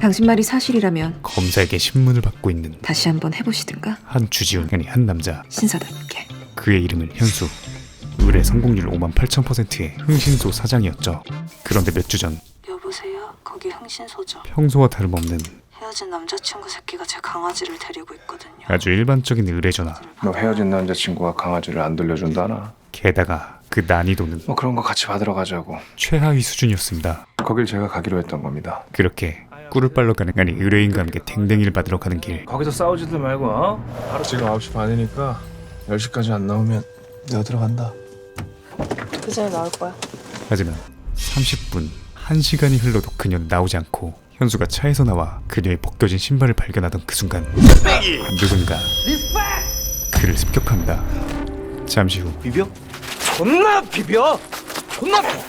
당신 말이 사실이라면 검사에게 신문을 받고 있는 다시 한번 해보시든가. 한 주지훈, 아니 한 남자. 신사답게. 그의 이름은 현수. 의뢰 성공률 58,000%의 흥신소 사장이었죠. 그런데 몇 주 전 여보세요? 거기 흥신소죠. 평소와 다름없는 헤어진 남자친구 새끼가 제 강아지를 데리고 있거든요. 아주 일반적인 의뢰 전화. 너 헤어진 남자친구가 강아지를 안 돌려준다나? 게다가 그 난이도는 뭐 그런 거 같이 받으러 가자고. 최하위 수준이었습니다. 거길 제가 가기로 했던 겁니다. 그렇게 꿀을 빨러 가는, 아니 의뢰인과 함께 댕댕이를 받으러 가는 길. 거기서 싸우지도 말고 바로 지금 9시 반이니까 10시까지 안 나오면 내가 들어간다. 그 전에 나올 거야. 하지만 30분, 1시간이 흘러도 그녀는 나오지 않고 현수가 차에서 나와 그녀의 벗겨진 신발을 발견하던 그 순간 누군가 그를 습격합니다. 잠시 후 비벼? 존나 비벼! 존나 비벼!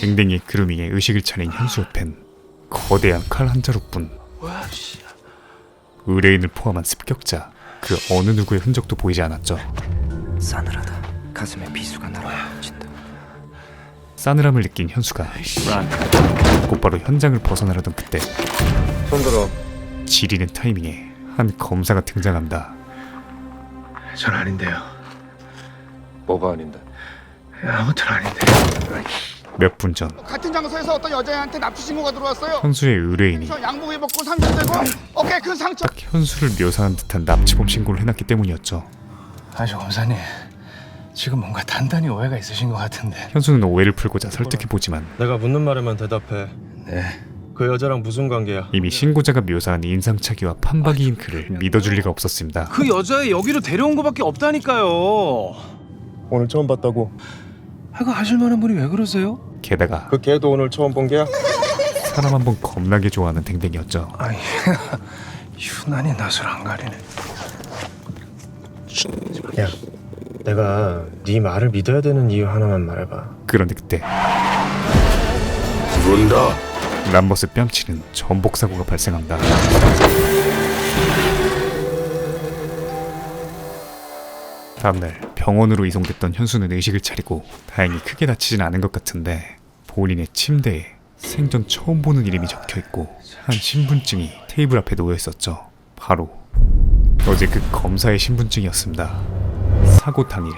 댕댕이의 그루밍에 의식을 차린 현수 옆엔 거대한 칼 한 자루뿐. 의뢰인을 포함한 습격자 그 어느 누구의 흔적도 보이지 않았죠. 싸늘하다. 가슴에 비수가 날아붙인다. 싸늘함을 느낀 현수가 곧바로 현장을 벗어나려던 그때 손 들어. 지리는 타이밍에 한 검사가 등장합니다. 전 아닌데요. 뭐가 아닌데? 아무튼 아닌데. 몇 분 전 같은 장소에서 어떤 여자애한테 납치 신고가 들어왔어요. 현수의 의뢰인이 저 양복 입었고 상처되고 어깨 큰 상처. 딱 현수를 묘사한 듯한 납치범 신고를 해놨기 때문이었죠. 아저 검사님, 지금 뭔가 단단히 오해가 있으신 것 같은데. 현수는 오해를 풀고자 설득해보지만 내가 묻는 말에만 대답해. 네. 그 여자랑 무슨 관계야? 이미 신고자가 묘사한 인상착의와 판박이인 그를 믿어줄 리가 없었습니다. 그 여자애 여기로 데려온 거밖에 없다니까요. 오늘 처음 봤다고. 그 하실 만한 분이 왜 그러세요? 게다가 그 걔도 오늘 처음 본 게야? 사람 한 번 겁나게 좋아하는 댕댕이였죠. 아니 유난히 낯을 안 가리네. 야, 내가 네 말을 믿어야 되는 이유 하나만 말해봐. 그런데 그때 부른다. 람버스 뺨치는 전복 사고가 발생합니다. 다음날 병원으로 이송됐던 현수는 의식을 차리고 다행히 크게 다치진 않은 것 같은데 본인의 침대에 생전 처음 보는 이름이 적혀있고 한 신분증이 테이블 앞에 놓여있었죠. 바로 어제 그 검사의 신분증이었습니다. 사고 당일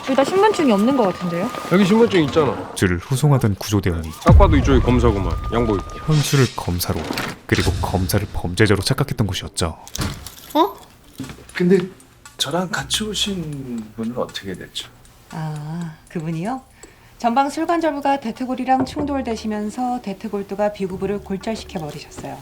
둘 다 신분증이 없는 것 같은데요? 여기 신분증 있잖아. 줄을 후송하던 구조대원이 딱 봐도 이쪽이 검사구만. 양보 입고. 현수를 검사로 그리고 검사를 범죄자로 착각했던 곳이었죠. 근데 저랑 같이 오신 분은 어떻게 됐죠? 아, 그분이요? 전방 술관절부가 대퇴골이랑 충돌되시면서 대퇴골두가 비구부를 골절시켜 버리셨어요.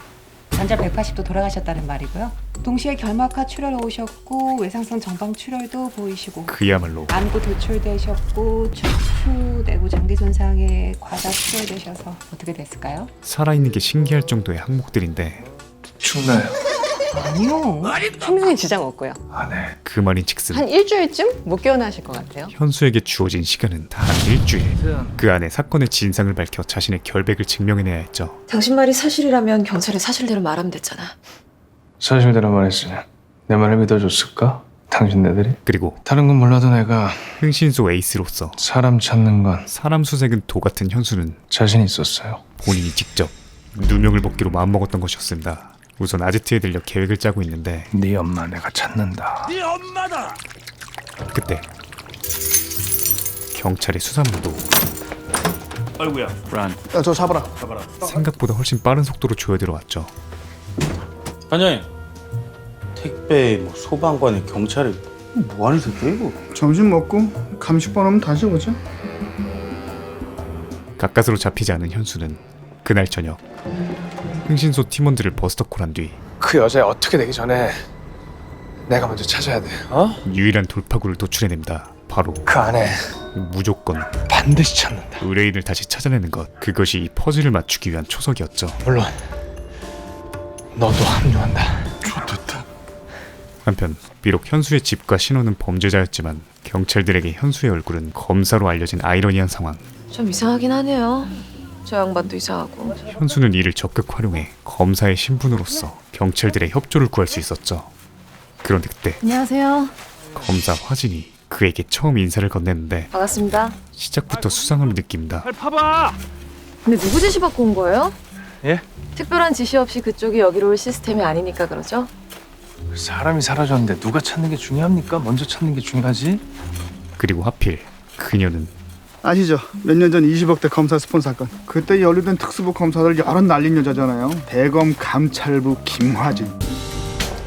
관절 180도 돌아가셨다는 말이고요. 동시에 결막하 출혈 오셨고 외상성 정방 출혈도 보이시고 그야말로 안구 도출되셨고 척추 내부 장기 손상에 과다 출혈되셔서 어떻게 됐을까요? 살아있는 게 신기할 정도의 항목들인데 죽나요? 아니요. 생명에 지장 없고요. 아 네. 그 말인즉슨 한 일주일쯤 못 깨어나실 것 같아요. 현수에게 주어진 시간은 단 일주일. 그 안에 사건의 진상을 밝혀 자신의 결백을 증명해내야 했죠. 당신 말이 사실이라면 경찰에 사실대로 말하면 됐잖아. 사실대로 말했으니 내 말을 믿어줬을까? 당신네들이? 그리고 다른 건 몰라도 내가 흥신소 에이스로서 사람 찾는 건 사람 수색은 도 같은 현수는 자신 있었어요. 본인이 직접 누명을 벗기로 마음먹었던 것이었습니다. 우선 아지트에 들려 계획을 짜고 있는데 네 엄마 내가 찾는다. 네 엄마다. 그때 경찰의 수산부도 아이고야. 야, 저 잡아라. 생각보다 훨씬 빠른 속도로 조여들어왔죠. 반장님, 택배, 소방관에 경찰에 뭐하는 새끼야 이거? 점심 먹고 감식반 하면 다시 오자. 가까스로 잡히지 않은 현수는 그날 저녁 흥신소 팀원들을 버스터콜한 뒤 그 여자 어떻게 되기 전에 내가 먼저 찾아야 돼. 어? 유일한 돌파구를 도출해냅니다. 바로 그 안에 무조건 반드시 찾는다. 의뢰인을 다시 찾아내는 것. 그것이 이 퍼즐을 맞추기 위한 초석이었죠. 물론 너도 합류한다. 좋겠다. 한편 비록 현수의 집과 신원은 범죄자였지만 경찰들에게 현수의 얼굴은 검사로 알려진 아이러니한 상황. 좀 이상하긴 하네요. 저 양반도 이상하고. 현수는 이를 적극 활용해 검사의 신분으로서 경찰들의 협조를 구할 수 있었죠. 그런데 그때 안녕하세요. 검사 화진이 그에게 처음 인사를 건넸는데 반갑습니다. 시작부터 수상함을 느낍니다. 빨리 파봐. 근데 누구 지시 받고 온 거예요? 예? 특별한 지시 없이 그쪽이 여기로 올 시스템이 아니니까 그러죠? 사람이 사라졌는데 누가 찾는 게 중요합니까? 먼저 찾는 게 중요하지. 그리고 하필 그녀는 아시죠? 몇 년 전 20억대 검사 스폰 사건. 그때 연루된 특수부 검사들 여럿 날린 여자잖아요. 대검 감찰부 김화진.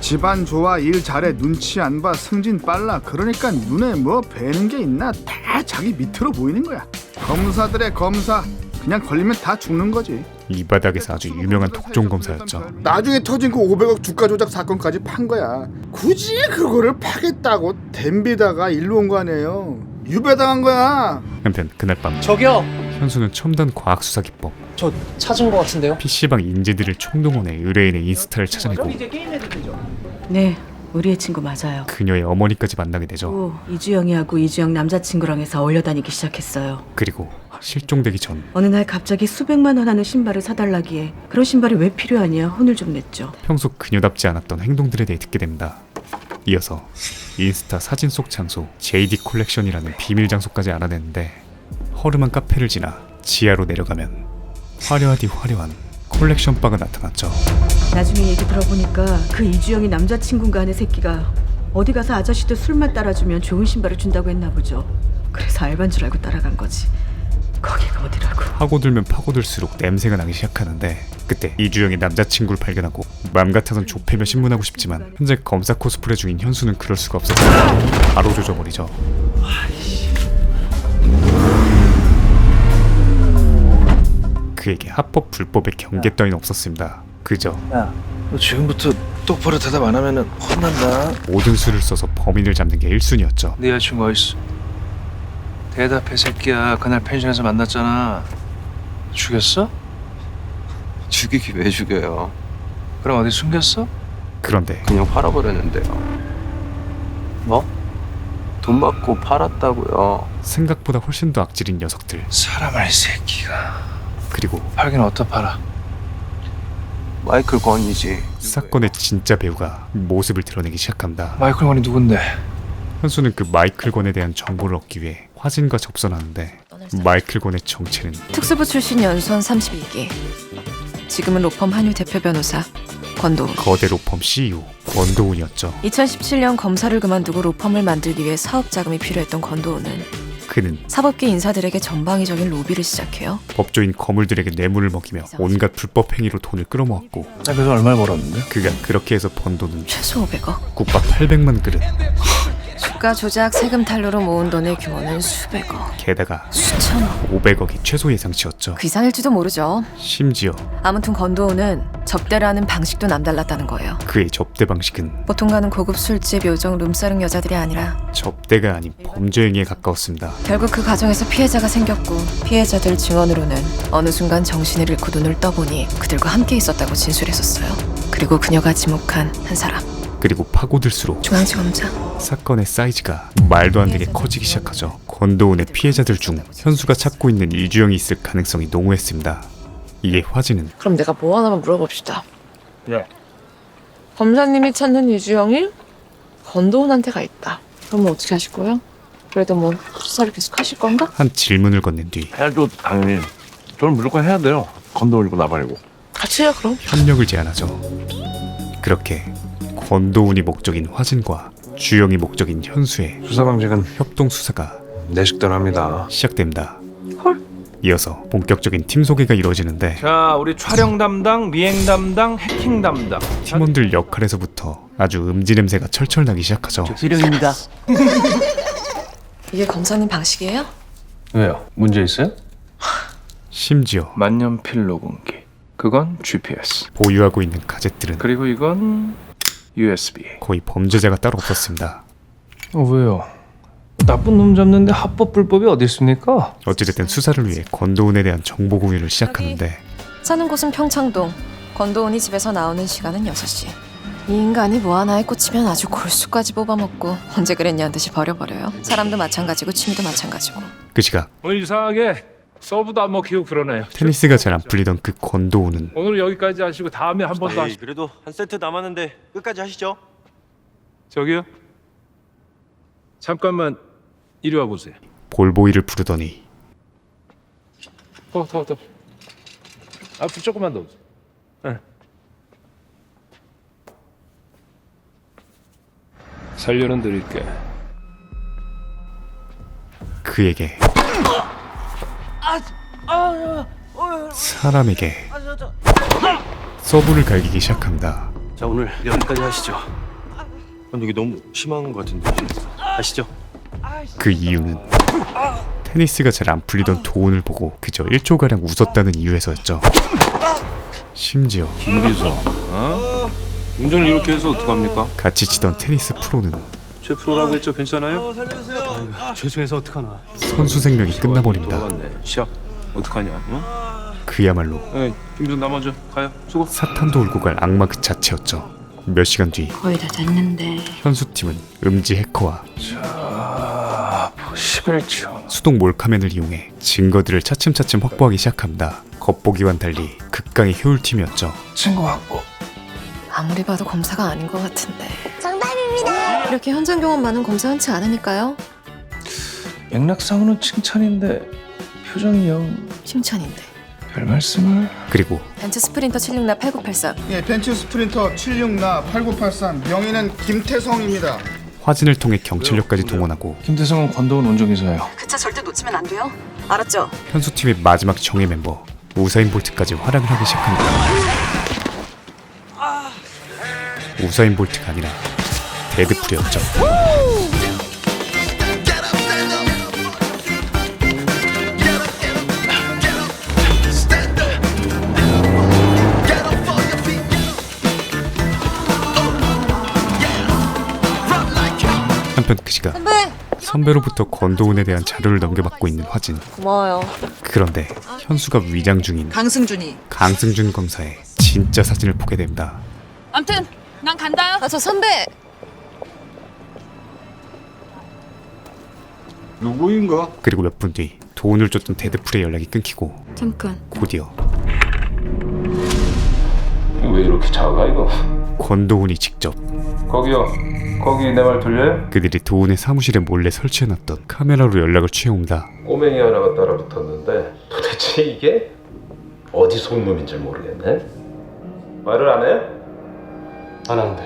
집안 좋아, 일 잘해, 눈치 안 봐, 승진 빨라. 그러니까 눈에 뭐 뵈는 게 있나 다 자기 밑으로 보이는 거야. 검사들의 검사. 그냥 걸리면 다 죽는 거지. 이 바닥에서 아주 유명한 독종 검사였죠. 나중에 터진 그 500억 주가 조작 사건까지 판 거야. 굳이 그거를 파겠다고 댐비다가 일로 온 거 아니에요. 유배당한 거야. 한편 그날 밤 저기요. 현수는 첨단 과학 수사 기법 저 찾은 것 같은데요. PC방 인재들을 총동원해 의뢰인의 인스타를 찾아내고 네, 우리의 친구 맞아요. 그녀의 어머니까지 만나게 되죠. 또 이주영이하고 이주영 남자친구랑 해서 어울려 다니기 시작했어요. 그리고 실종되기 전 어느 날 갑자기 수백만 원 하는 신발을 사달라기에 그런 신발이 왜 필요하냐 혼을 좀 냈죠. 평소 그녀답지 않았던 행동들에 대해 듣게 됩니다. 이어서 인스타 사진 속 장소 JD 콜렉션이라는 비밀 장소까지 알아냈는데 허름한 카페를 지나 지하로 내려가면 화려하디 화려한 콜렉션 바가 나타났죠. 나중에 얘기 들어보니까 그 이주영이 남자친구인가 하는 새끼가 어디 가서 아저씨들 술만 따라주면 좋은 신발을 준다고 했나 보죠. 그래서 알바인 줄 알고 따라간 거지. 거기가 어디라고. 파고들면 파고들수록 냄새가 나기 시작하는데 그때 이주영이 남자친구를 발견하고 맘 같아선 좁히며 신문하고 싶지만 현재 검사 코스프레 중인 현수는 그럴 수가 없었고 바로 조져버리죠. 그에게 합법 불법의 경계 따윈 없었습니다. 그저 야, 너 지금부터 똑바로 대답 안 하면은 혼난다. 모든 수를 써서 범인을 잡는 게 1순위였죠. 네 여자친구 어딨어? 대답해 새끼야. 그날 펜션에서 만났잖아. 죽였어? 죽이기 왜 죽여요? 그럼 어디 숨겼어? 그런데 그냥 팔아버렸는데요. 뭐? 돈 받고 팔았다고요. 생각보다 훨씬 더 악질인 녀석들 사람을 이 새끼가. 그리고 팔긴 어디다 팔아? 마이클 권이지. 사건의 진짜 배우가 모습을 드러내기 시작합니다. 마이클 권이 누군데? 현수는 그 마이클 권에 대한 정보를 얻기 위해 화진과 접선하는데 마이클 권의 정체는 특수부 출신 연수원 32기. 지금은 로펌 한유 대표 변호사 권도훈. 거대 로펌 CEO 권도훈이었죠. 2017년 검사를 그만두고 로펌을 만들기 위해 사업 자금이 필요했던 권도훈은 그는 사법계 인사들에게 전방위적인 로비를 시작해요. 법조인 거물들에게 뇌물을 먹이며 온갖 불법 행위로 돈을 끌어모았고 나 그래서 얼마를 벌었는데? 그가 그렇게 해서 번 돈은 최소 500억. 국밥 800만 그릇 주가 조작, 세금 탈루로 모은 돈의 규모는 수백억, 게다가 수천억. 500억이 최소 예상치였죠. 그 이상일지도 모르죠. 심지어 아무튼 권도훈은 접대라는 방식도 남달랐다는 거예요. 그의 접대 방식은 보통 가는 고급 술집, 요정, 룸사롱 여자들이 아니라 접대가 아닌 범죄 행위에 가까웠습니다. 결국 그 과정에서 피해자가 생겼고 피해자들 증언으로는 어느 순간 정신을 잃고 눈을 떠보니 그들과 함께 있었다고 진술했었어요. 그리고 그녀가 지목한 한 사람, 그리고 파고들수록 중앙지검장. 사건의 사이즈가 말도 안 되게 커지기 시작하죠. 권도훈의 피해자들 중 현수가 찾고 있는 이주영이 있을 가능성이 농후했습니다. 이에 화진은 그럼 내가 뭐 하나만 물어봅시다. 예. 검사님이 찾는 이주영이 권도훈한테가 있다. 그러면 어떻게 하실 거예요? 그래도 뭐 수사를 계속 하실 건가? 한 질문을 건넨 뒤 해야죠 당연히. 저는 무조건 해야 돼요. 건너올리고 나발이고. 같이 해요 그럼. 협력을 제안하죠. 그렇게 권도훈이 목적인 화진과 주영이 목적인 현수의 수사 방식은 협동 수사가 내 식대로 합니다. 시작됩니다. 헐. 이어서 본격적인 팀 소개가 이루어지는데 자, 우리 촬영 담당, 미행 담당, 해킹 담당. 팀원들 역할에서부터 아주 음지 냄새가 철철 나기 시작하죠. 수령입니다. 이게 검사님 방식이에요? 왜요? 문제 있어요? 심지어 만년필 녹음기. 그건 GPS. 보유하고 있는 가젯들은 그리고 이건 USB. 거의 범죄자가 따로 없었습니다. 왜요? 나쁜 놈 잡는데 합법 불법이 어디 있습니까? 어찌됐든 수사를 위해 권도훈에 대한 정보 공유를 시작하는데 사는 곳은 평창동. 권도훈이 집에서 나오는 시간은 6시. 이 인간이 뭐 하나에 꽂히면 아주 골수까지 뽑아먹고 언제 그랬냐는 듯이 버려버려요. 사람도 마찬가지고 취미도 마찬가지고. 그 시각 오늘 이상하게 서브도 안 먹히고 그러네요. 테니스가 잘 안 풀리던 그 권도훈은 오늘 여기까지 하시고 다음에 한 번 더 하시죠. 그래도 한 세트 남았는데 끝까지 하시죠. 저기요? 잠깐만 이리 와 보세요. 볼보이를 부르더니 더. 앞으로 조금만 더. 살려는 드릴게. 그에게 사람에게 서브를 갈기기 시작합니다. 자, 오늘 여기까지 하시죠. 이게 너무 심한 것 같은데. 아시죠? 그 이유는 테니스가 잘 안 풀리던 도훈을 보고 그저 1초가량 웃었다는 이유에서였죠. 심지어 김비서, 운전을 이렇게 해서 어떡합니까? 같이 치던 테니스 프로는 제 프로라고 했죠? 괜찮아요? 죄송해서 어떡하나. 선수 생명이 끝나버립니다. 돌아갔네. 시합 어떡하냐? 응? 그야말로 네, 김비서 나 먼저 가요. 수고. 사탄도 울고 갈 악마 그 자체였죠. 몇 시간 뒤 거의 다 됐는데. 현수팀은 음지 해커와 11초. 수동 몰카맨을 이용해 증거들을 차츰차츰 확보하기 시작합니다. 겉보기와는 달리 극강의 효율팀이었죠. 친구 확보. 아무리 봐도 검사가 아닌 것 같은데. 정답입니다. 이렇게 현장 경험 많은 검사 흔치 않으니까요. 맥락상으로는 칭찬인데 표정이 영 칭찬인데. 별 말씀을. 그리고 벤츠 스프린터 764 8983. 예, 벤츠 스프린터 764 8983 명의는 김태성입니다. 화진을 통해 경찰력까지 동원하고 김대성은 권도훈 운전기사예요. 그 차 절대 놓치면 안 돼요. 알았죠? 현수팀의 마지막 정예 멤버 우사인 볼트까지 활약을 하기 시작합니다. 우사인 볼트가 아니라 데드풀이었죠. 한편 그 시각 선배로부터 권도훈에 대한 자료를 넘겨받고 있는 화진. 고마워요. 그런데 현수가 위장 중인 강승준이. 강승준 검사의 진짜 사진을 보게 됩니다. 암튼 난 간다. 아, 저 선배. 누구인가? 그리고 몇 분 뒤 돈을 줬던 데드풀의 연락이 끊기고 잠깐. 곧이어 왜 이렇게 작아 이거? 권도훈이 직접 거기요. 거기 내 말 들려요? 그들이 도훈의 사무실에 몰래 설치해놨던 카메라로 연락을 취해옵니다. 꼬맹이 하나가 따라붙었는데 도대체 이게 어디서 온 놈인지 모르겠네. 말을 안 해? 안 하는데.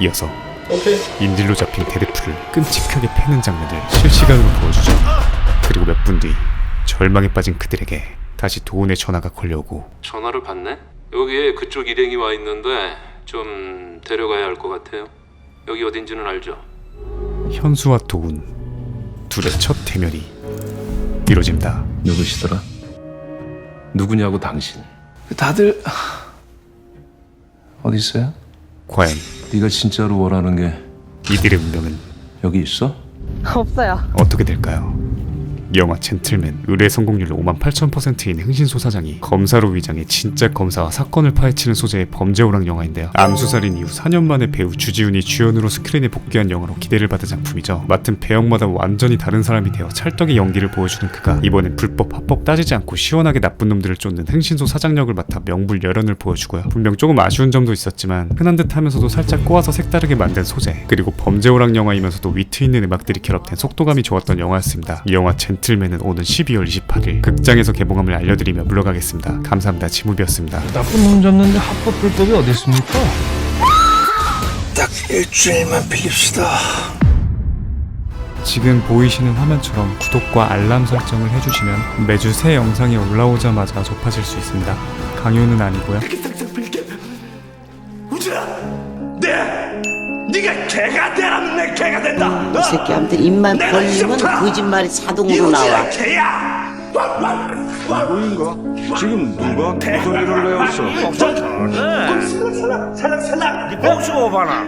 이어서 오케이. 인질로 잡힌 데드풀을 끔찍하게 패는 장면을 실시간으로 보여주죠. 그리고 몇 분 뒤 절망에 빠진 그들에게 다시 도훈의 전화가 걸려오고 전화를 받네? 여기에 그쪽 일행이 와 있는데 좀 데려가야 할 것 같아요. 여기 어딘지는 알죠? 현수와 도훈 둘의 첫 대면이 이루어집니다. 누구시더라? 누구냐고 당신. 다들 어디 있어요? 과연 네가 진짜로 원하는 게 이들의 운명은 여기 있어? 없어요. 어떻게 될까요? 영화 젠틀맨 의뢰 성공률 58,000%인 흥신소 사장이 검사로 위장해 진짜 검사와 사건을 파헤치는 소재의 범죄오락 영화인데요. 암수살인 이후 4년 만에 배우 주지훈이 주연으로 스크린에 복귀한 영화로 기대를 받은 작품이죠. 맡은 배역마다 완전히 다른 사람이 되어 찰떡의 연기를 보여주는 그가 이번엔 불법 합법 따지지 않고 시원하게 나쁜 놈들을 쫓는 흥신소 사장 역을 맡아 명불열연을 보여주고요. 분명 조금 아쉬운 점도 있었지만 흔한 듯 하면서도 살짝 꼬아서 색다르게 만든 소재, 그리고 범죄오락 영화이면서도 위트 있는 음악들이 결합된 속도감이 좋았던 영화였습니다. 이 영화 젠틀맨은 오는 12월 28일 극장에서 개봉함을 알려드리며 물러가겠습니다. 감사합니다. 지무비였습니다. 나쁜 놈 잡는데 합법 불법이 어디 있습니까? 딱 일주일만 빌립시다. 지금 보이시는 화면처럼 구독과 알람 설정을 해주시면 매주 새 영상이 올라오자마자 접하실 수 있습니다. 강요는 아니고요. 네가 개가 되라면 내 개가 된다. 이 새끼한테 입만 벌리면 거짓말이 자동으로 나와. 개야. 누구인가? 지금 누가 소리를 내었어? 살랑 네 복수 오바나.